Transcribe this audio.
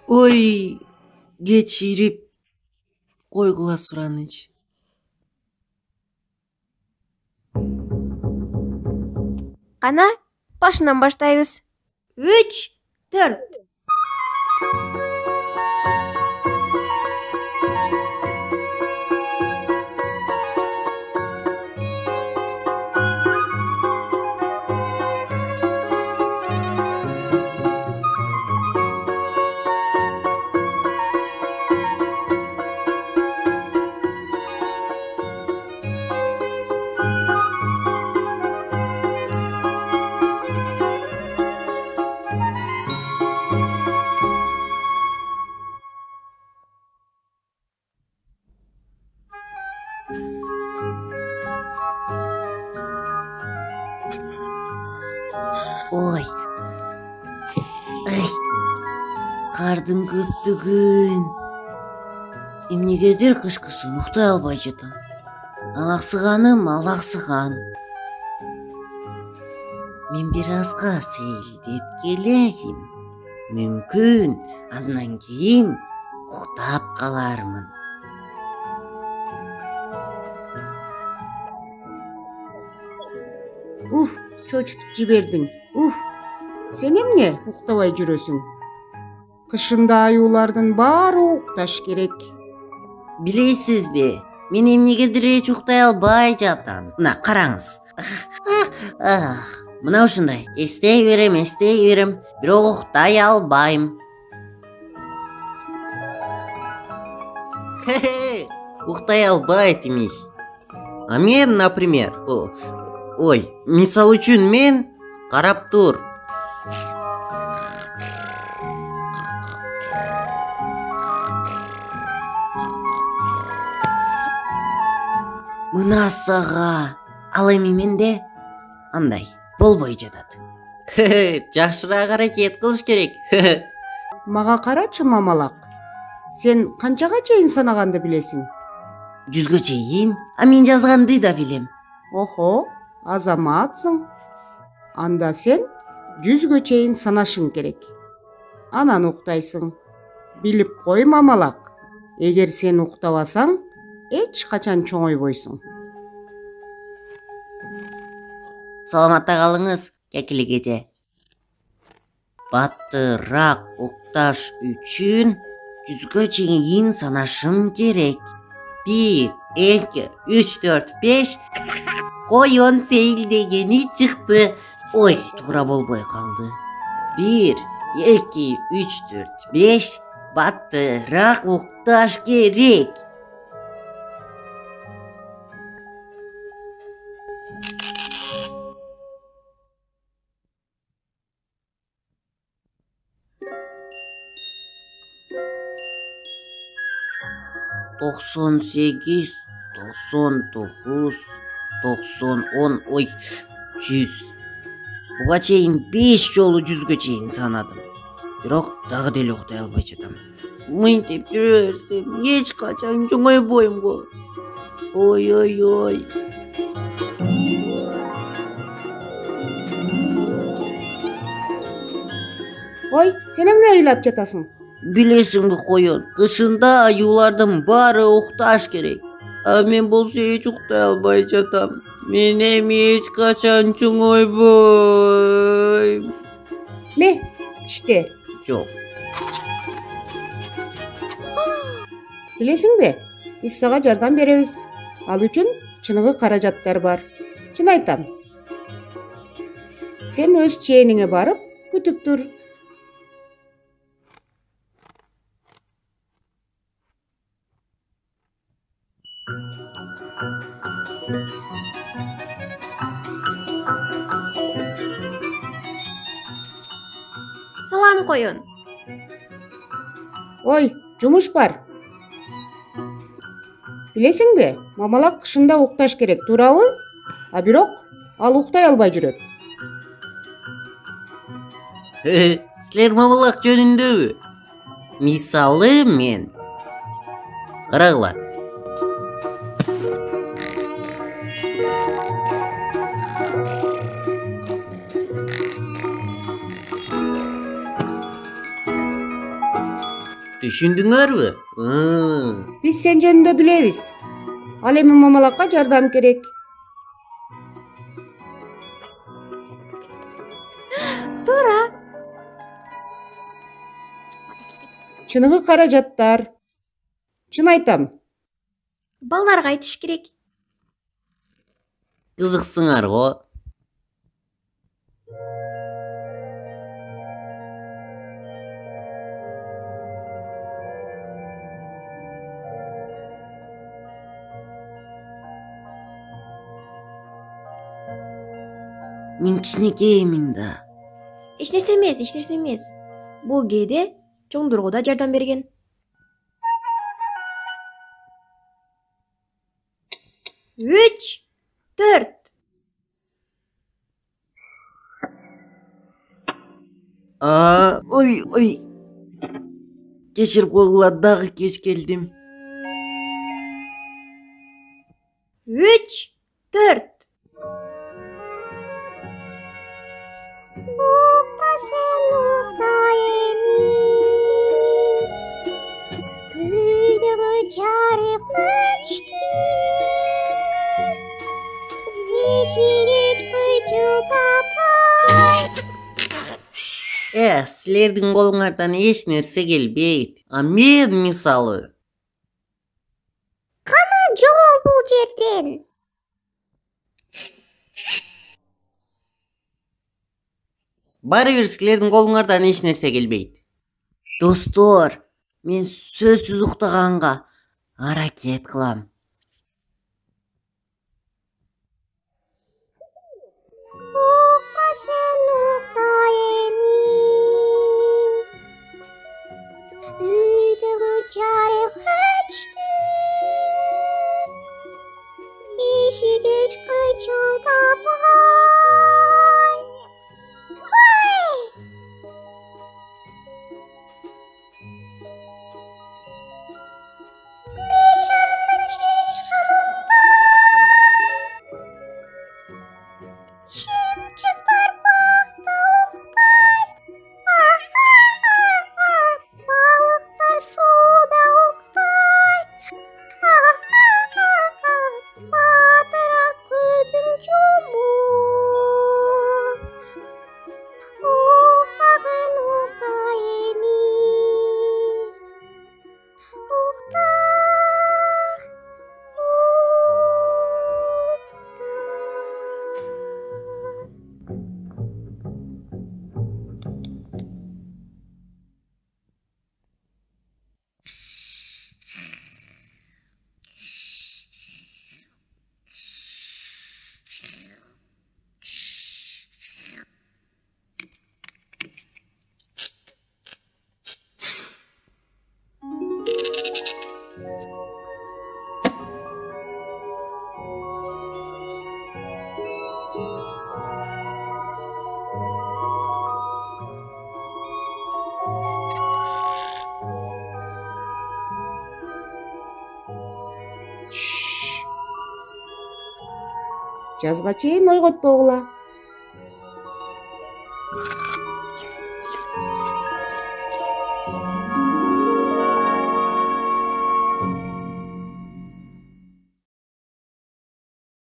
Ой, geçirip koygula suranıcı. Qana, başından başlayız. 3, 4. Oy. Ay. Kardın köptügün. Emnegedir kışkısı Muhtay Albaycı'dan. Alaqsığanım alaqsığan. Men birazga seyildep geleyim. Mümkün andan keyin uktap kalarmın. Çoçutup jiberdin. Sen emne uktабай жүрөсүң? Kışında ayulardın bari uktaş gerek. Bileysiz be, men emnegedir hiç uktay albay жатам. Мына караңыз. Мына ушундай. Эстей берем, бирок уктай албайм. Уктай албайт эмес. А мен, например, мисал үчүн мен карап тур. Мына сага ал эми менде андай болбой жатат. Жакшыраак аракет кылыш керек. Мага карачы мамалак. Sen канчага чейин санаганды билесиң? 100ге чейин, а мен жазганды да билем. Охо, азаматсың. Анда sen 100ге чейин санашың керек. Анан уктайсың. Билип кой мамалак. Эгер сен уктабасаң, эч качан чоңойбойсуң. Саламатта калыңыз, кекили кеже. Баттыраак укташ үчүн 100ге чейин санашым керек. 1, 2, 3, 4, 5. Коюн сейилдегени чыкты. Ой, туура болбой калды. 1, 2, 3, 4, 5. Баттыраак укташ керек. Doksan sekiz, 99, 90, 10, 100. Буга чейин 5 жолу 100ге чейин санадым. Бирок дагы деле уктай албай жатам. Мынтип жүрө берсем, эч качан чоңойбойм го. Ой. Ой, sen эмне ыйлап жатасың? Билесиңби коюн, кышында аюулардын баары укташ керек. А мен болсо эч уктай албай жатам. Мен эми эч качан чоңойбойм. Тиште. Жок. Билесиңби? Биз сага жардам беребиз. Ал үчүн чыныгы каражаттар бар. Чын айтам. Sen өз чээниңе барып, күтүп тур. Салам коюн. Ой, жумуш бар. Билесиңби? Мамалак кышында укташ керек, туурабы? А бирок ал уктай албай жүрөт. Силер мамалак жөнүндөбү? Мисалы мен. Карагыла. Түшүндүңөрбү? Биз сен жөнүндө билебиз. Ал эми мамалакка жардам керек. Туура. Чыныгы каражаттар. Чын айтам. Балдарга айтыш керек. Кызыксыңар го. Мен кичинекеймин да. Эч нерсе эмес. Бул кээде чоңдорго да жардам берген. Үч, 4. Ой. Кечирип койгула, дагы кеч келдим. 3, 4. Укта сен укта эми, күйдөгү жарык өчтү, эшик кыйчылдапай. Силердин колуңардан эч нерсе келбейт. А мен мисалы. Кана жогол бул жерден. Баары бир силердин колуңардан эч нерсе келбейт. Достор, мен сөзсүз уктаганга аракет кылам. Укта сен укта эми, үйдөгү жарык өчтү, эшик эч кыйчылдабай. Чымчыктар бакта уктай, балыктар сууда уктай, батыраак көзүң жумуп, уктагын укта эми, укта. Жазга чейин ойготпогула.